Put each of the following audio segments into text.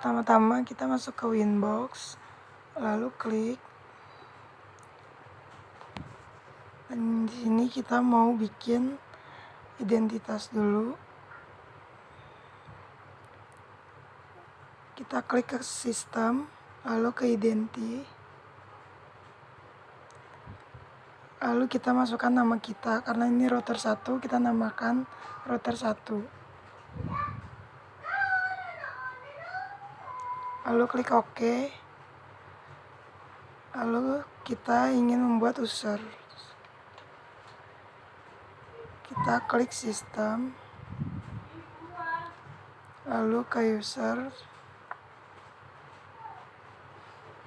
Pertama-tama kita masuk ke Winbox, lalu klik. Dan di sini kita mau bikin identitas dulu. Kita klik ke sistem, lalu ke identi. Lalu kita masukkan nama kita, karena ini router 1, kita namakan router 1. Lalu klik OK. Lalu kita ingin membuat user. Kita klik sistem. Lalu ke user.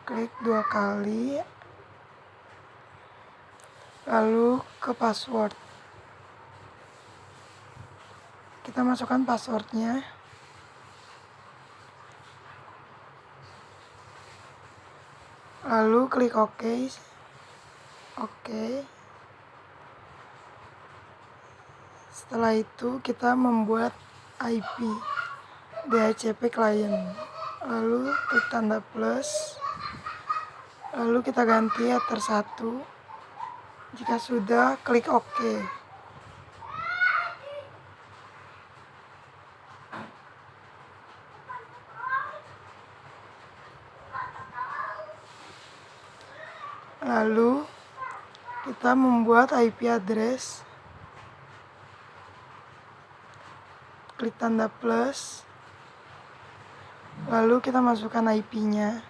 Klik 2 kali. Lalu ke password. Kita masukkan passwordnya. Lalu klik OK. Oke. Setelah itu kita membuat IP DHCP client. Lalu klik tanda plus. Lalu kita ganti ether 1. Jika sudah, klik OK. Lalu kita membuat IP address. Klik tanda plus. Lalu kita masukkan IP-nya.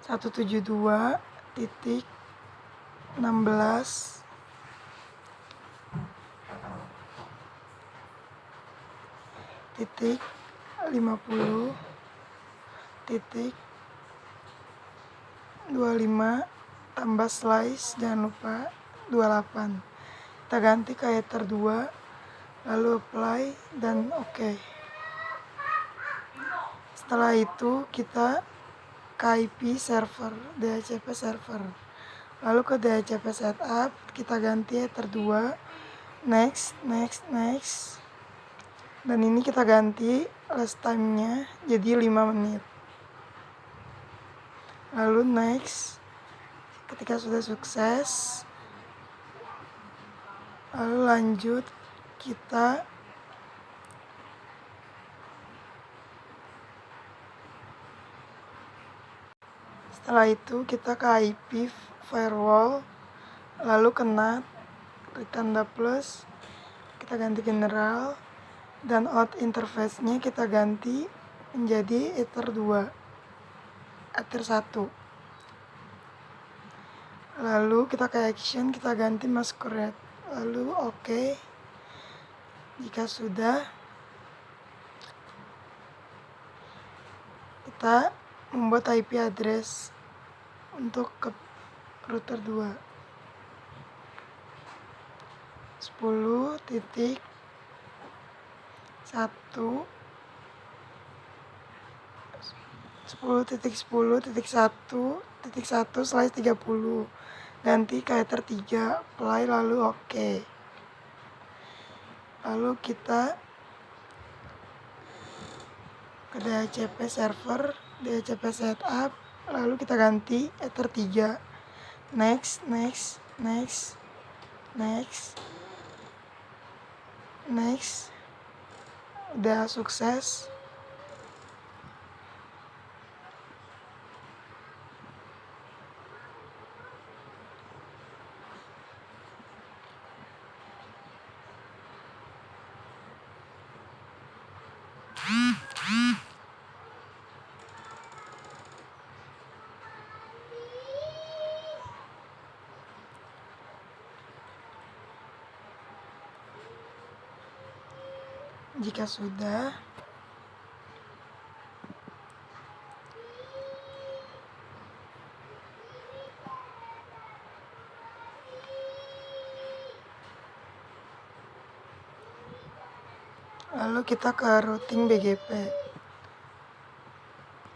172.16.50.25 tambah slice, jangan lupa 28. Kita ganti ke ether 2, lalu apply dan OK. Setelah itu kita ke IP server, DHCP server. Lalu ke DHCP setup, kita ganti ether 2, next. Dan ini kita ganti last time-nya jadi 5 menit. Lalu next. Ketika sudah sukses, lalu lanjut kita setelah itu kita ke IP firewall, lalu ke NAT, klik tanda plus, kita ganti general, dan out interface-nya kita ganti menjadi ether 2, ether 1. Lalu kita ke action, kita ganti masquerade, lalu OK. Jika sudah, kita membuat IP address untuk ke router 2. 10.10.1.1/30. Ganti ke ether 3, apply, lalu OK. Lalu kita ke DHCP server, DHCP setup, lalu kita ganti ether 3. Next. Udah sukses. Jika sudah, lalu kita ke routing BGP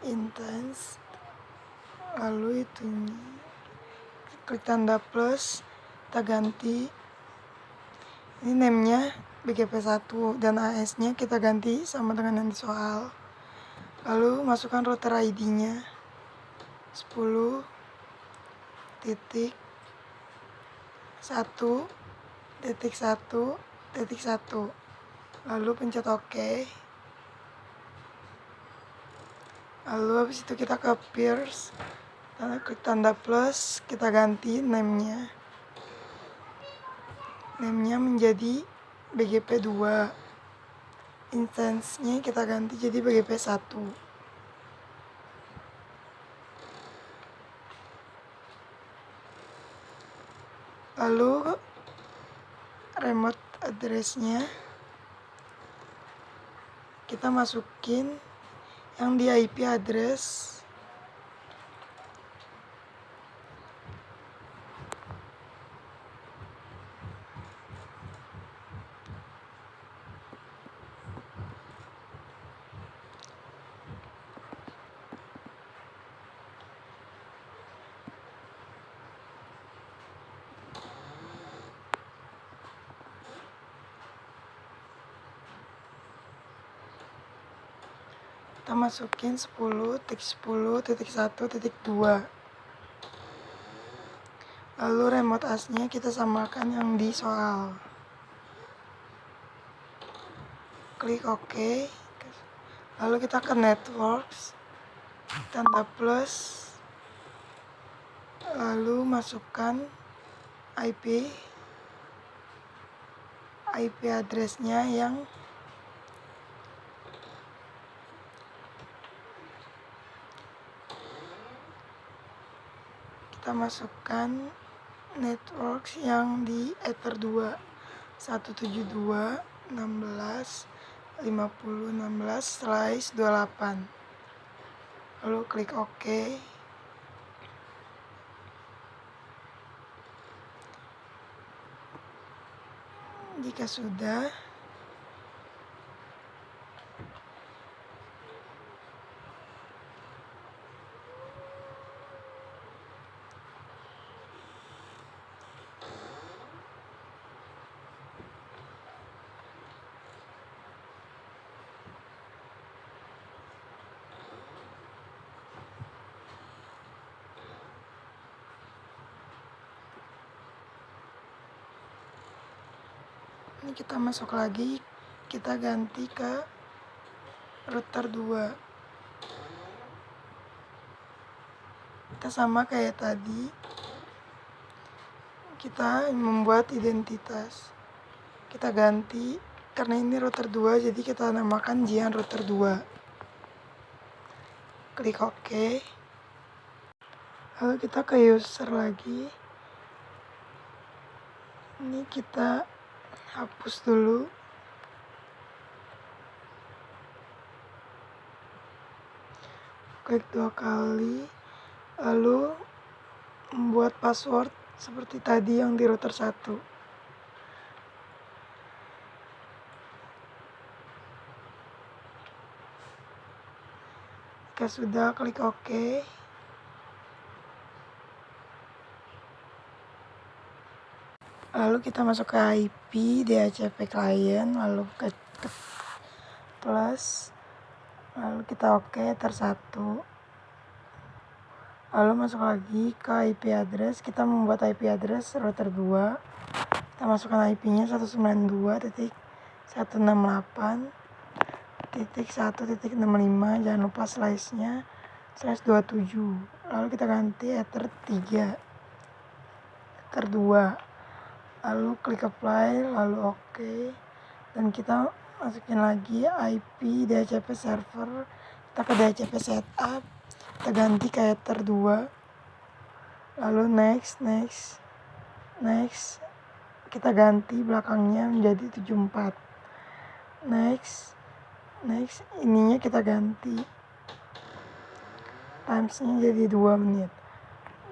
intense, lalu itu klik tanda plus, kita ganti ini name-nya BGP 1 dan AS-nya kita ganti sama dengan yang di soal. Lalu masukkan router ID-nya 10.1.1.1. Lalu pencet OK. Lalu habis itu kita ke Peers, klik tanda plus, kita ganti name-nya menjadi BGP 2. Instance-nya kita ganti jadi BGP 1. Lalu remote address-nya kita masukin yang di IP address kita masukin 10.10.1.2. Lalu remote AS-nya kita samakan yang di soal. Klik OK. Lalu kita ke networks, tanda plus, lalu masukkan IP address-nya yang kita masukkan networks yang di Ether 2 172.16.50.16/28. Lalu klik OK. Jika sudah, ini kita masuk lagi, kita ganti ke router 2. Kita sama kayak tadi, kita membuat identitas. Kita ganti, karena ini router 2, jadi kita namakan Jian router 2. Klik OK. Lalu kita ke user lagi. Ini kita hapus dulu. Klik 2 kali. Lalu membuat password seperti tadi yang di router 1. Jika sudah, klik OK. Lalu kita masuk ke IP DHCP client, lalu ke plus, lalu kita OK Ether 1. Lalu masuk lagi ke IP address, kita membuat IP address router 2. Kita masukkan IP-nya 192.168.1.65, jangan lupa slash-nya /27. Lalu kita ganti Ether 3, Ether 2. Lalu klik apply, lalu OK, dan kita masukin lagi IP DHCP server. Kita ke DHCP setup, kita ganti ke Ether 2, lalu next, kita ganti belakangnya menjadi 74. Next, ininya kita ganti timesnya jadi 2 menit.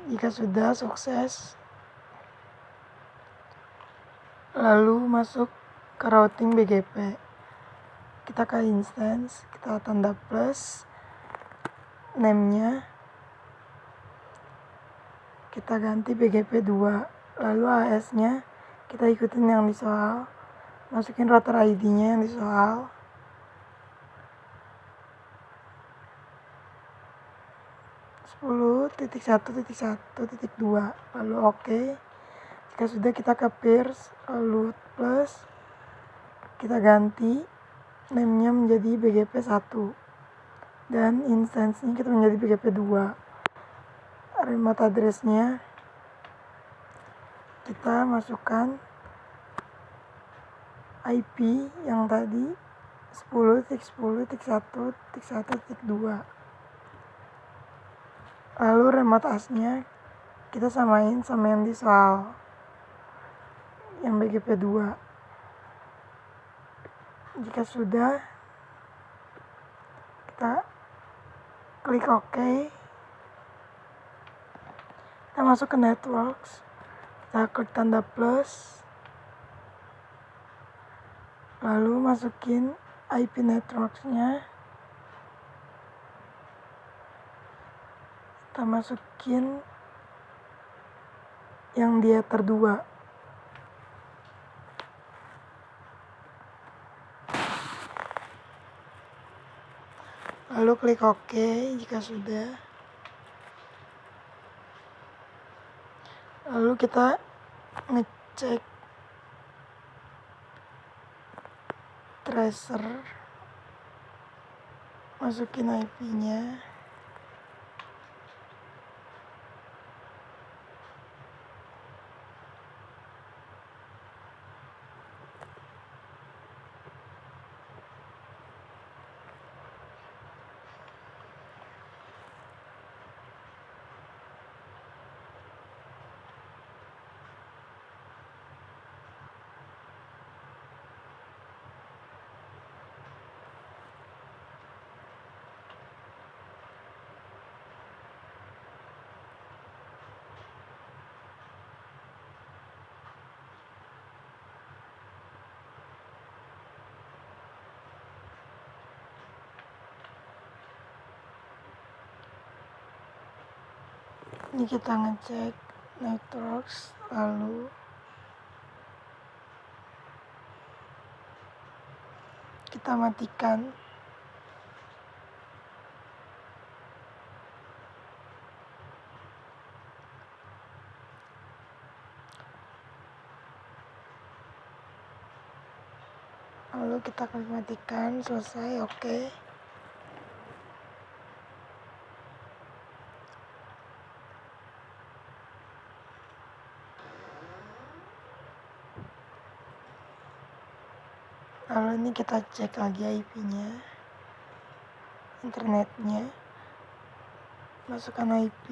Jika sudah, sukses. Lalu masuk ke routing BGP. Kita ke instance, kita tanda plus, name-nya kita ganti BGP 2. Lalu AS-nya kita ikutin yang di soal. masukin router ID-nya yang di soal. .1.1.1.2, lalu oke. Jika sudah, kita ke peers, lalu plus, kita ganti name-nya menjadi BGP1 dan instance-nya kita menjadi BGP2. Remote address-nya kita masukkan IP yang tadi 10.10.1.1.2. Lalu remote AS-nya kita samain sama yang di soal, yang BGP2. Jika sudah, kita klik OK. Kita masuk ke networks, kita klik tanda plus, lalu masukin IP networks-nya. Kita masukin yang dia terdua. Lalu klik OK jika sudah. Lalu kita ngecek tracer, masukin IP-nya. Ini kita ngecek networks, lalu kita matikan. Lalu kita klik matikan, selesai, oke. Lalu ini kita cek lagi IP-nya, internetnya, masukkan IP,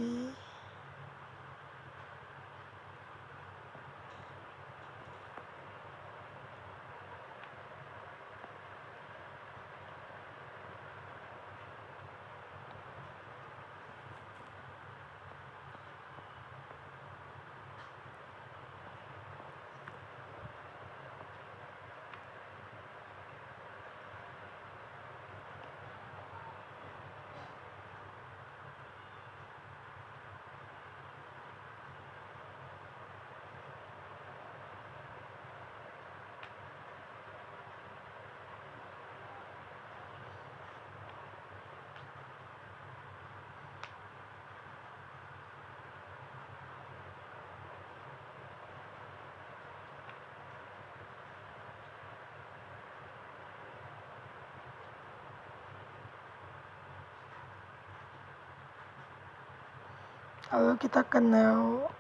lalu kita ke now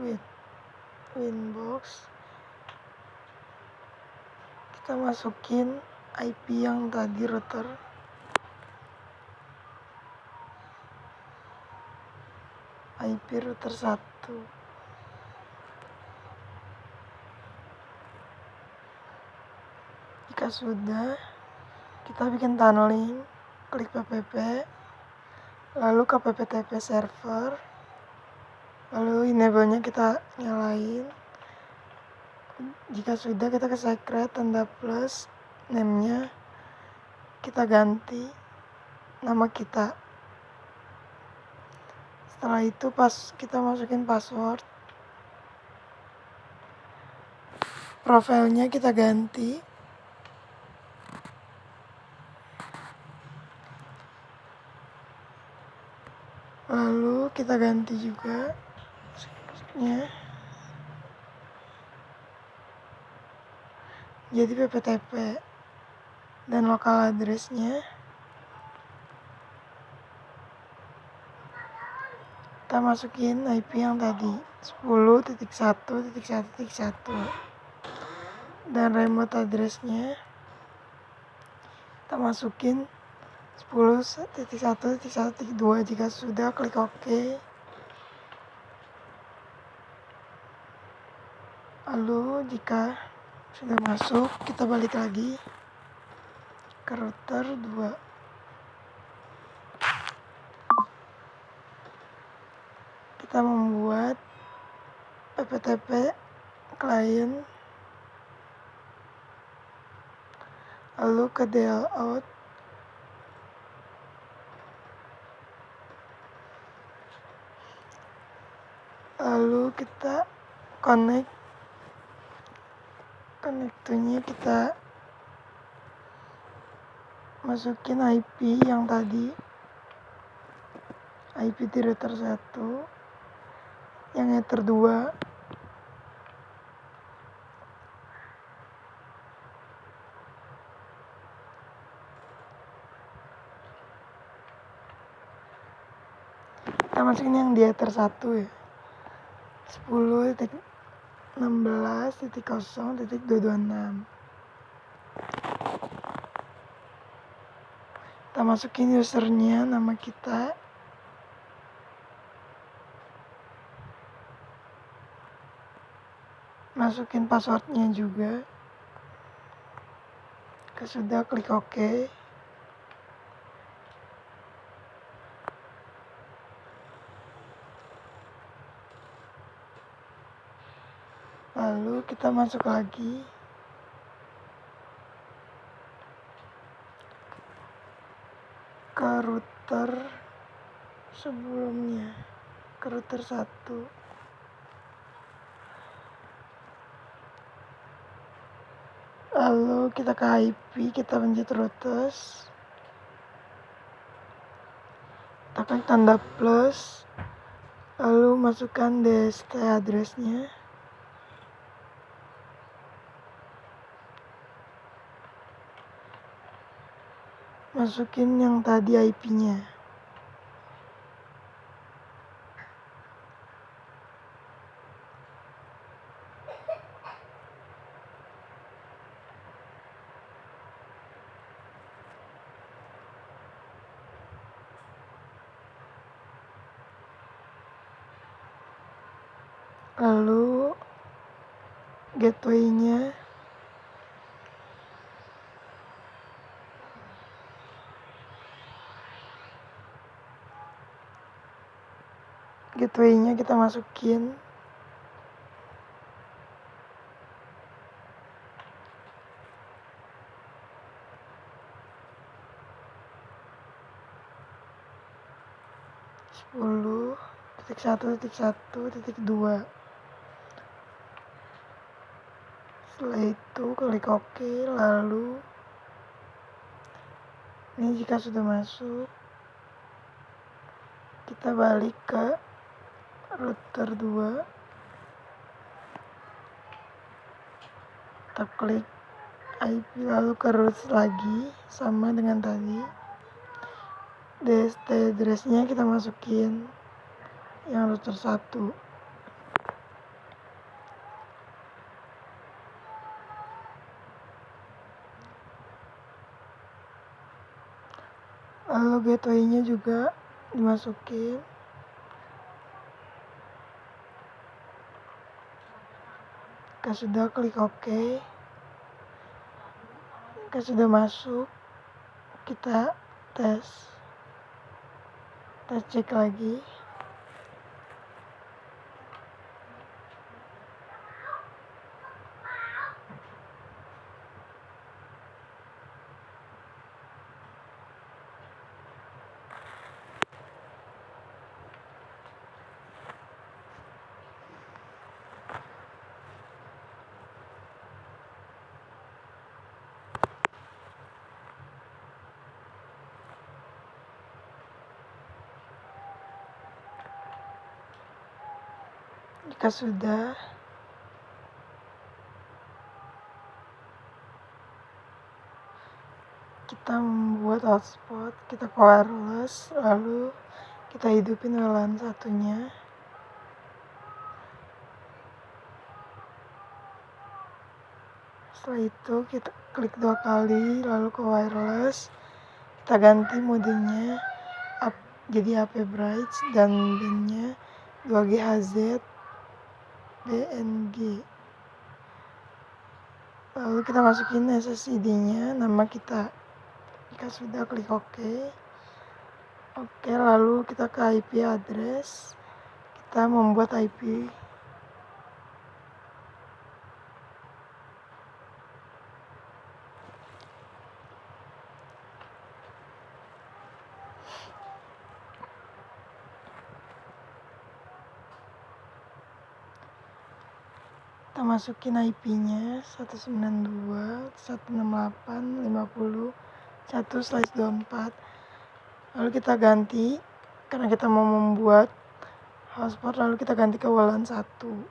with Winbox. Kita masukin IP yang tadi router, IP router 1. Jika sudah, kita bikin tunneling, klik PPP, lalu ke PPTP server, lalu enable-nya kita nyalain. Jika sudah, kita ke secret, tanda plus, name-nya kita ganti nama kita. Setelah itu kita masukin password. profilnya kita ganti. Lalu kita ganti juga screenshotnya jadi PPTP dan lokal address-nya kita masukin IP yang tadi 10.1.1.1 dan remote address-nya kita masukin 10.1.1.2. Jika sudah, klik OK. Lalu jika sudah masuk, kita balik lagi ke router 2. Kita membuat PPTP client, lalu ke DL out, lalu kita connect to-nya, kita masukin IP yang tadi, IP di router 1, yang ether 2, kita masukin yang di ether 1 ya, 10.16.0.226. Kita masukin usernya, nama kita, masukin passwordnya juga. Sudah, klik OK. Lalu kita masuk lagi ke router sebelumnya, ke router 1. Lalu kita ke IP, kita pencet routes, kita klik tanda plus, lalu masukkan DST address-nya, masukin yang tadi IP-nya. Lalu gateway-nya kita masukin. Sepuluh titik satu titik 2. Setelah itu klik OK. Lalu ini jika sudah masuk, kita balik ke router 2, kita klik IP, lalu ke routes lagi sama dengan tadi. DST address-nya kita masukin yang router 1. Lalu gateway-nya juga dimasukin. Jika sudah, klik OK. Jika sudah masuk, kita tes. Kita cek lagi. Jika sudah, kita membuat hotspot, kita ke wireless, lalu kita hidupin WLAN satunya. Setelah itu kita klik 2 kali, lalu ke wireless, kita ganti modenya jadi HP Bright dan bandnya 2GHz BNG. Lalu kita masukin SSID-nya, nama kita. Jika sudah, klik OK. Oke, lalu kita ke IP address. Kita membuat IP. Kita masukin IP-nya 192.168.50.1/24. Lalu kita ganti, karena kita mau membuat hotspot, lalu kita ganti ke WLAN 1.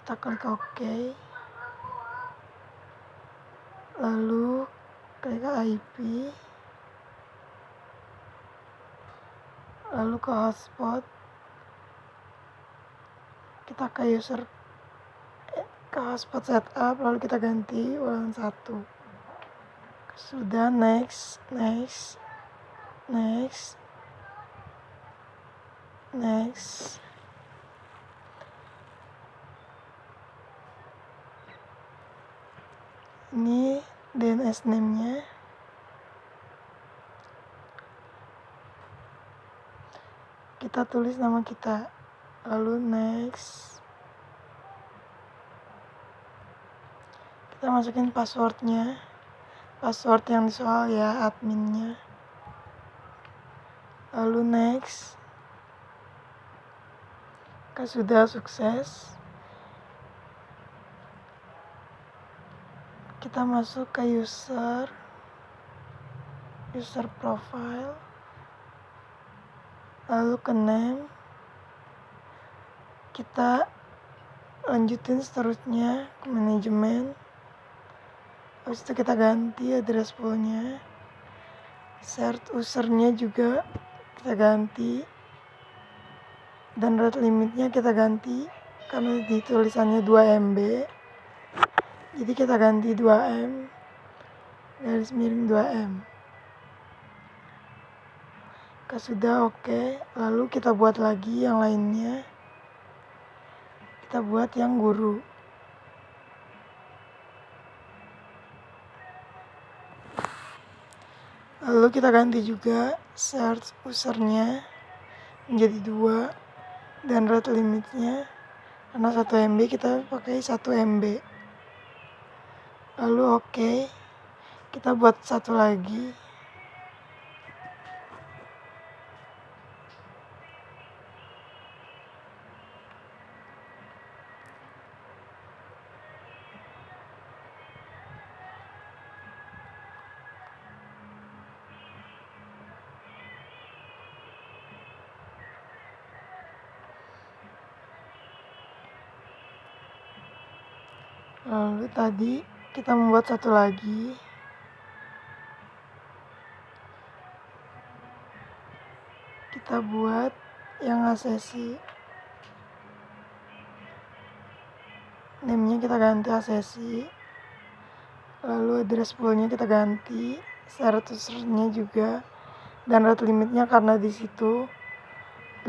Kita klik OK. Lalu klik IP. Lalu ke hotspot. Kita ke hotspot setup, lalu kita ganti WLAN 1. Sudah, next. Ini DNS name-nya. Kita tulis nama kita. Lalu next. Kita masukin passwordnya. Password yang di soal ya, adminnya. Lalu next. Jika sudah sukses, kita masuk ke user profile, lalu ke name. Kita lanjutin seterusnya ke manajemen. Habis itu kita ganti address poolnya. Shared usernya juga kita ganti. Dan rate limitnya kita ganti, karena di tulisannya 2 MB. Jadi kita ganti 2M, garis miring 2M. Sudah oke, lalu kita buat lagi yang lainnya. Kita buat yang guru. Lalu kita ganti juga search usernya menjadi 2 dan rate limitnya, karena 1 MB kita pakai 1 MB. Lalu oke, kita buat satu lagi. Lalu tadi kita membuat satu lagi. Kita buat yang asesi. Name-nya kita ganti asesi. Lalu address pool-nya kita ganti. Syarat usernya juga. Dan rate limitnya karena di situ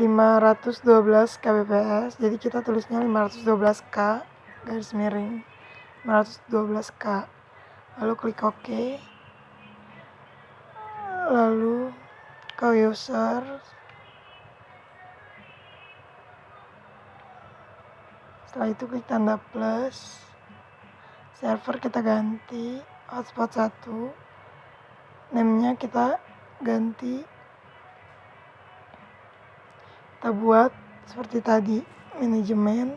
512 kbps. Jadi kita tulisnya 512k garis miring 512k. Lalu klik OK. Lalu ke user. Setelah itu klik tanda plus. Server kita ganti hotspot 1. Name-nya kita ganti. Kita buat seperti tadi, manajemen.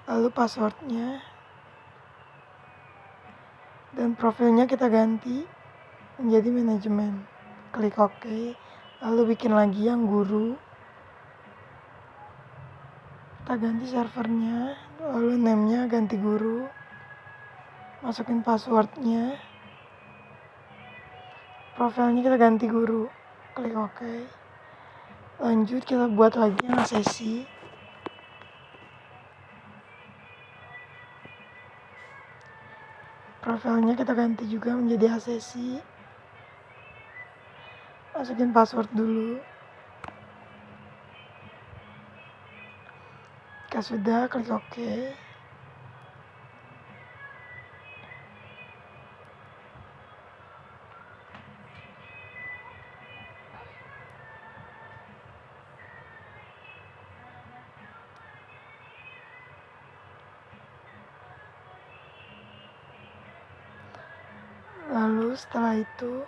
Lalu passwordnya. Dan profilnya kita ganti menjadi manajemen. Klik OK. Lalu bikin lagi yang guru. kita ganti servernya, lalu name-nya ganti guru, masukin passwordnya, profilnya kita ganti guru, klik OK. Lanjut kita buat lagi yang sesi. Profilnya kita ganti juga menjadi sesi. Masukin password dulu. Jika sudah, klik OK. Lalu setelah itu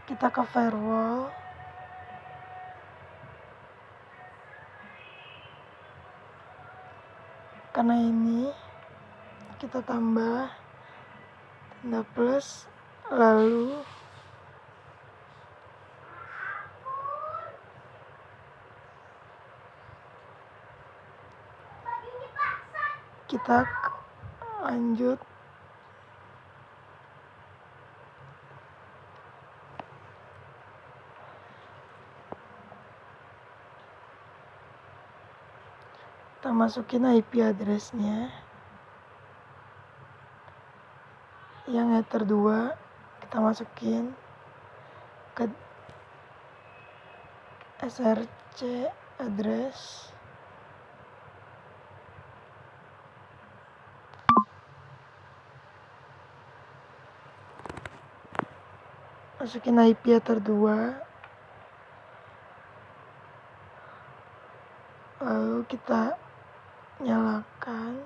kita ke firewall, karena ini kita tambah tanda plus, lalu kita lanjut kita masukin IP address-nya yang header 2, kita masukin ke src address, masukin IP header 2, lalu kita nyalakan.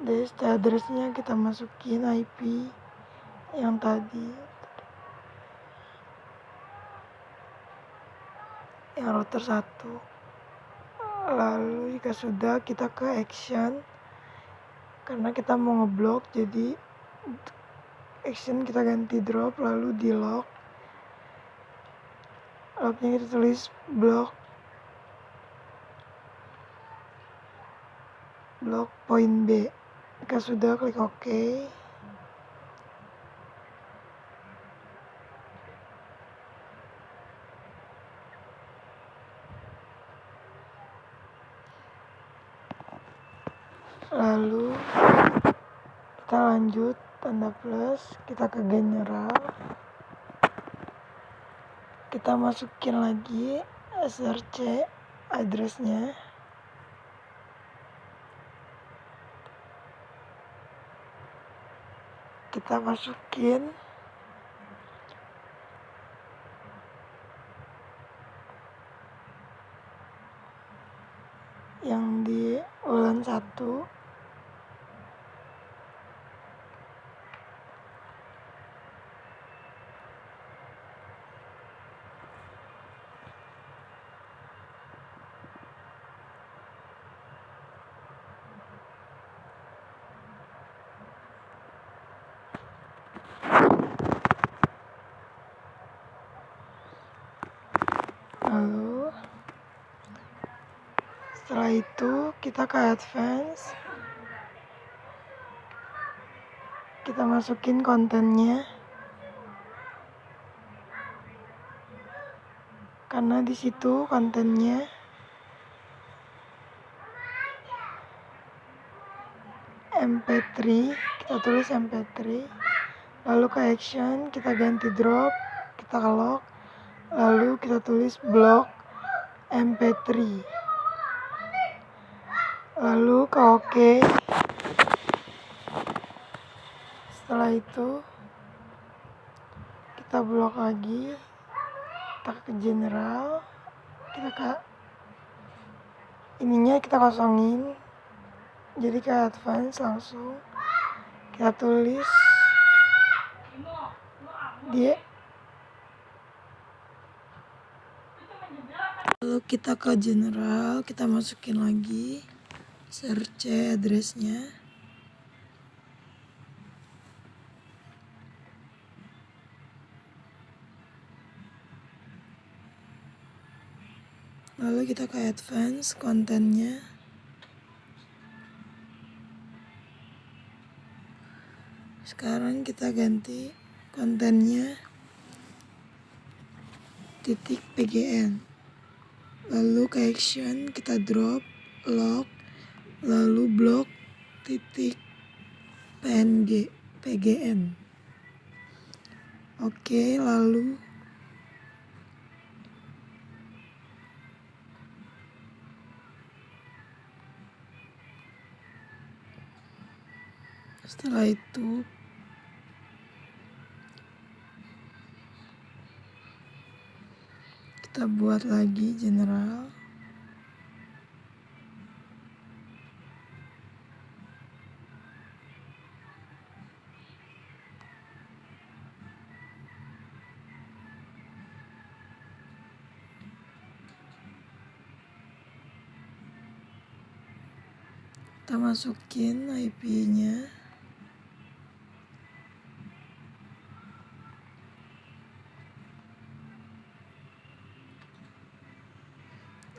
Dst address-nya kita masukin IP yang tadi, yang router 1. Lalu jika sudah, kita ke action, karena kita mau ngeblok, jadi action kita ganti drop, lalu di lock. Locknya kita tulis block point B. Jika sudah, klik OK. Lalu kita lanjut tanda plus, kita ke general, kita masukin lagi src address-nya, kita masukin yang di ulan 1, lalu setelah itu kita ke advance, kita masukin kontennya, karena di situ kontennya MP3, kita tulis MP3, lalu ke action, kita ganti drop, kita ke lock, lalu kita tulis block MP3, lalu ke OK. Setelah itu kita blok lagi, kita ke general, kita ke ininya kita kosongin, jadi ke advance langsung kita tulis di kita ke general, kita masukin lagi search address-nya. Lalu kita ke advance kontennya. Sekarang kita ganti kontennya .pgn. Lalu ke action kita drop log, lalu blok .pgn. Oke, lalu setelah itu kita buat lagi general. Kita masukin IP-nya.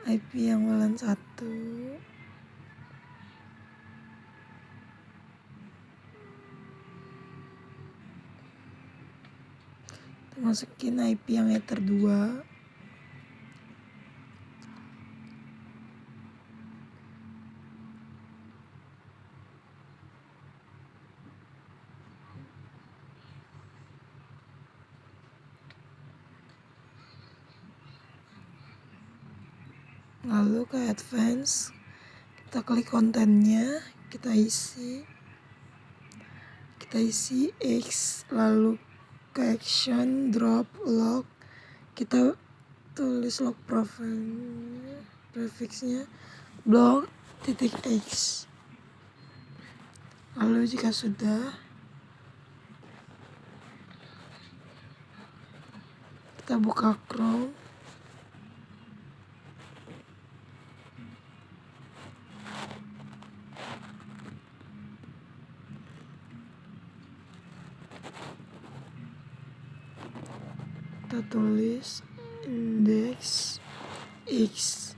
IP yang WLAN 1. Kita masukin IP yang ether 2. Lalu ke advance, kita klik kontennya, kita isi X, lalu ke action, drop, log, kita tulis log profile, prefixnya blog .x. Lalu jika sudah, kita buka Chrome. Kita tulis index X.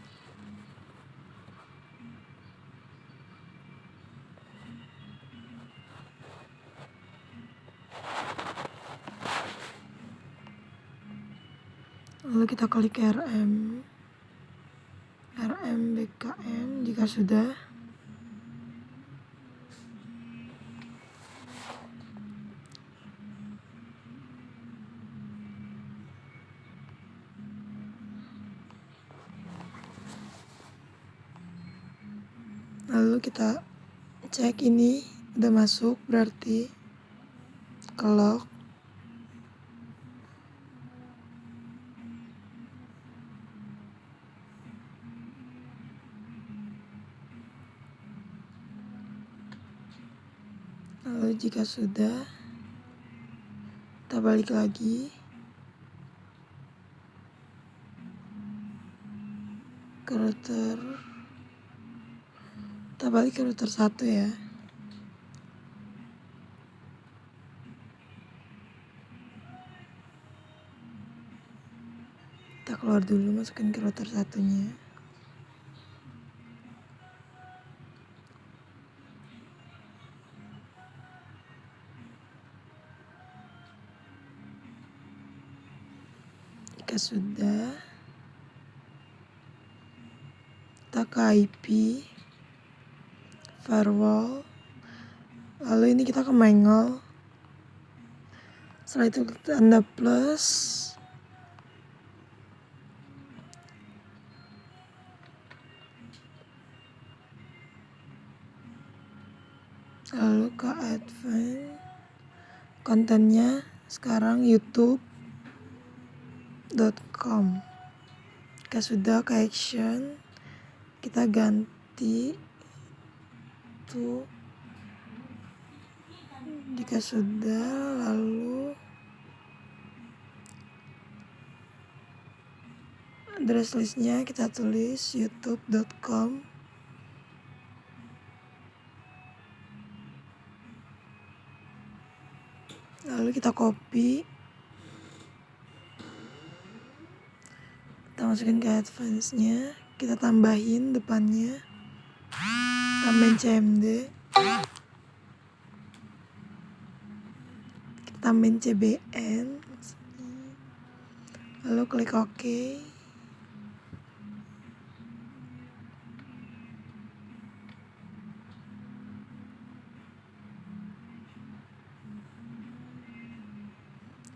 Lalu kita klik RM BKM jika sudah. Lalu kita cek ini udah masuk, berarti ke log. Lalu jika sudah, kita balik lagi ke router. Kita balik ke router 1 ya. Kita keluar dulu, masukin ke router 1-nya. Jika sudah, kita ke IP firewall, lalu ini kita ke mangle. Setelah itu klik tanda plus, lalu ke advance kontennya sekarang youtube.com. Jika sudah, ke action kita ganti to. Jika sudah, lalu address listnya kita tulis youtube.com, lalu kita copy, kita masukin ke advance-nya, kita tambahin depannya, tambahin cmd, kita tambahin cbn, lalu klik OK.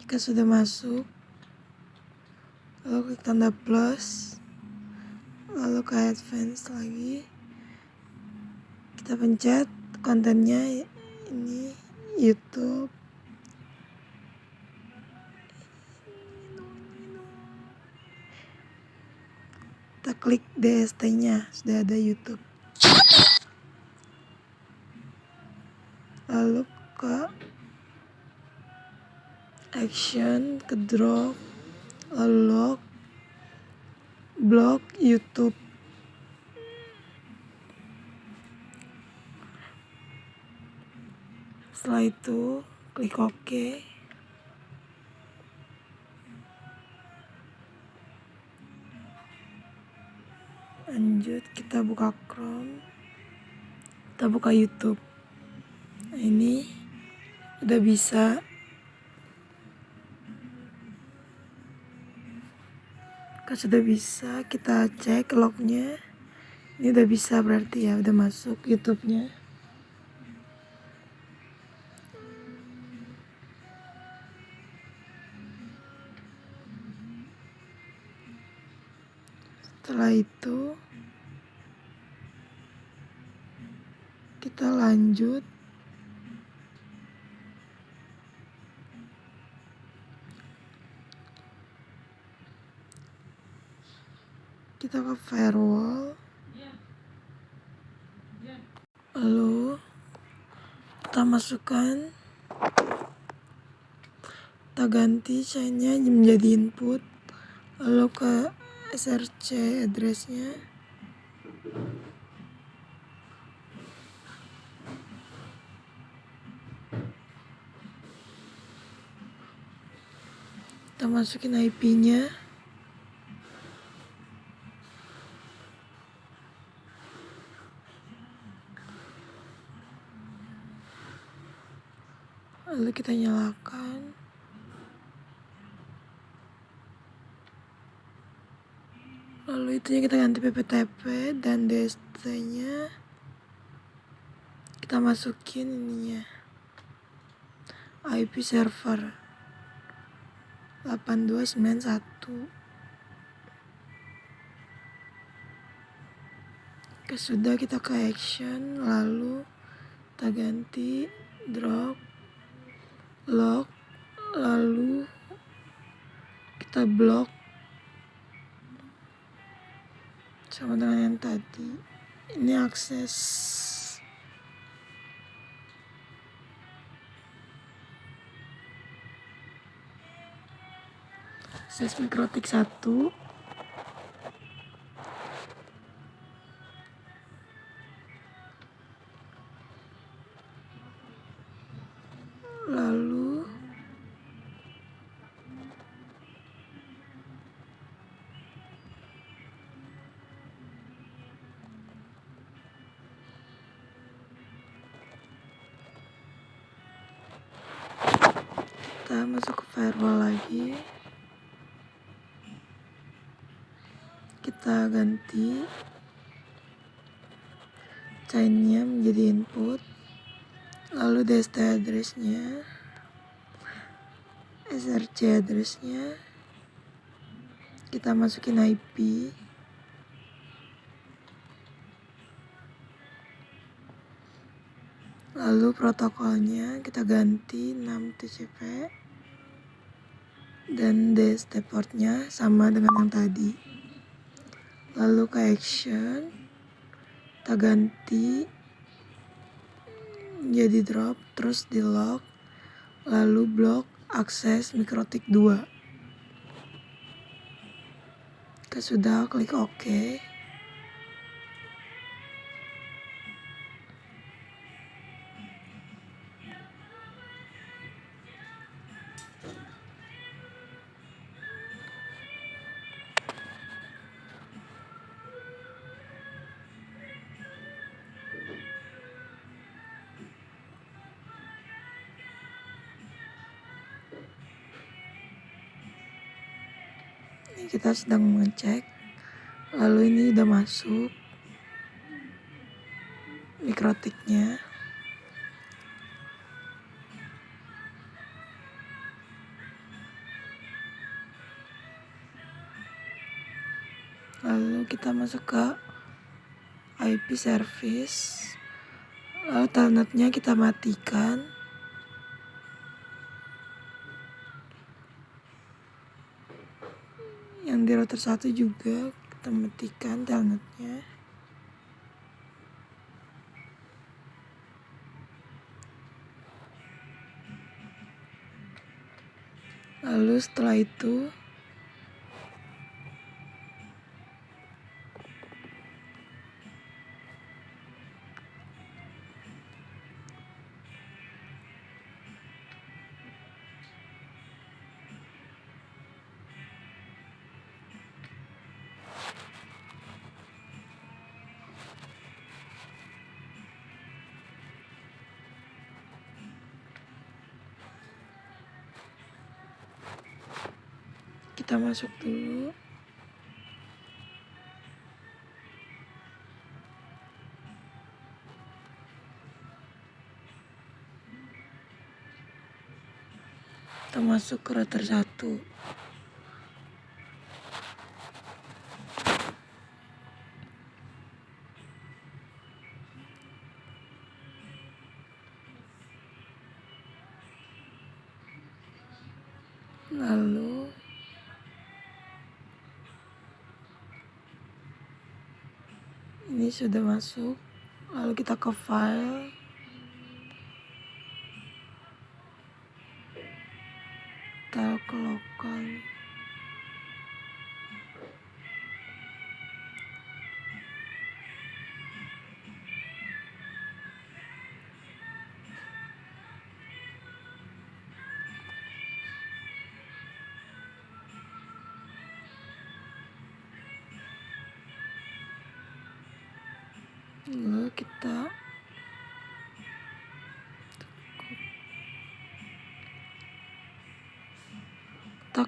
Jika sudah masuk, lalu klik tanda plus, lalu ke advance lagi, kita pencet kontennya ini YouTube. Kita klik DST-nya, sudah ada YouTube. Lalu ke action, ke drop, lalu lock, block YouTube. Setelah itu klik OK. Lanjut kita buka Chrome, kita buka YouTube. Nah, ini udah bisa. Kalau sudah bisa, kita cek lognya. Ini udah bisa berarti ya, udah masuk YouTube-nya. Setelah itu kita lanjut kita ke firewall, lalu kita masukkan, kita ganti chainnya menjadi input, lalu ke src addressnya, kita masukin IP-nya, lalu kita nyalakan, lalu itunya kita ganti pptp dan dst-nya kita masukin ininya IP server 8291. Sudah kita ke action, lalu kita ganti drop, lock, lalu kita block sama dengan yang tadi. Ini akses MikroTik 1. Lalu kita masuk ke firewall lagi, kita ganti chainnya menjadi input, lalu dst addressnya, src addressnya, kita masukin IP, lalu protokolnya kita ganti 6TCP dan dst portnya sama dengan yang tadi. Lalu ke action, kita ganti jadi drop, terus di lock, lalu block akses MikroTik 2. Jika sudah, klik OK. Ini kita sedang mengecek. Lalu ini udah masuk mikrotiknya. Lalu kita masuk ke IP service. Lalu telnetnya kita matikan. Yang di router 1 juga kita matikan telnetnya. Lalu setelah itu kita masuk dulu. Kita masuk ke router 1. Lalu ini sudah masuk. Lalu kita ke file. Kita ke lokal. Lalu kita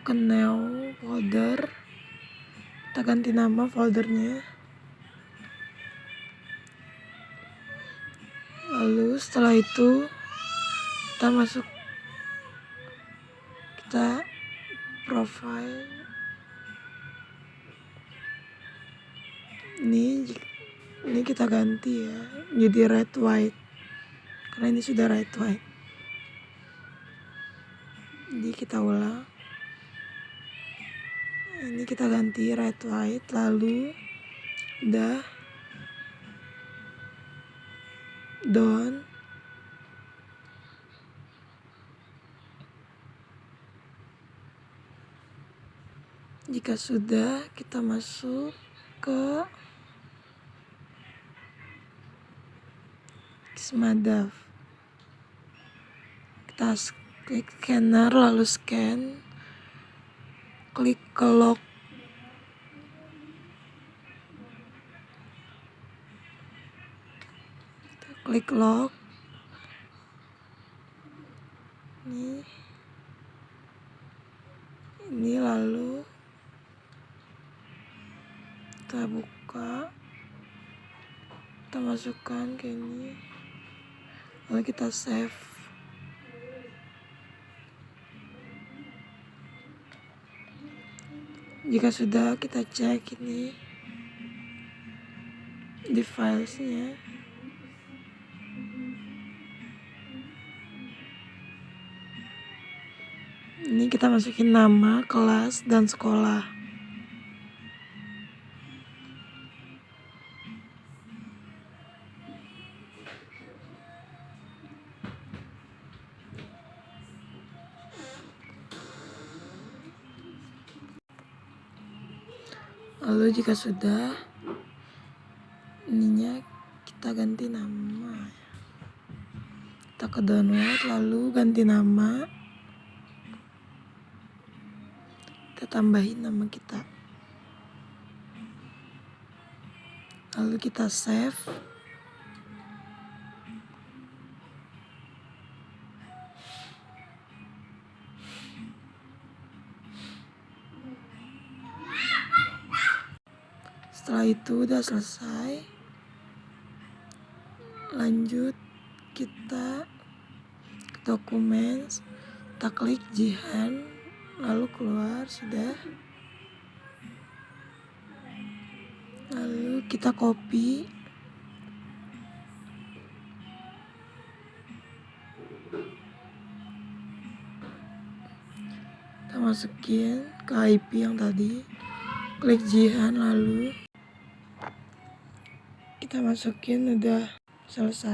ke new folder. Kita ganti nama foldernya. Lalu setelah itu kita masuk, kita profile. Ini kita ganti ya jadi red white, karena ini sudah red white. Jadi kita ulang. Ini kita ganti red white. Lalu udah done. Jika sudah, kita masuk ke Xmadaf. Kita klik scanner, lalu scan. Klik ke log. Kita klik log. Ini lalu kita buka, kita masukkan ke ini, lalu kita save. Jika sudah, kita cek ini di filesnya. Ini kita masukin nama, kelas, dan sekolah. Lalu jika sudah, ininya kita ganti nama. Kita ke download, lalu ganti nama. Kita tambahin nama kita. Lalu kita save. Setelah itu udah selesai, lanjut kita ke dokumen, kita klik Jihan, lalu keluar, sudah. Lalu kita copy, kita masukin ke IP yang tadi, klik Jihan, lalu kita masukin, udah selesai.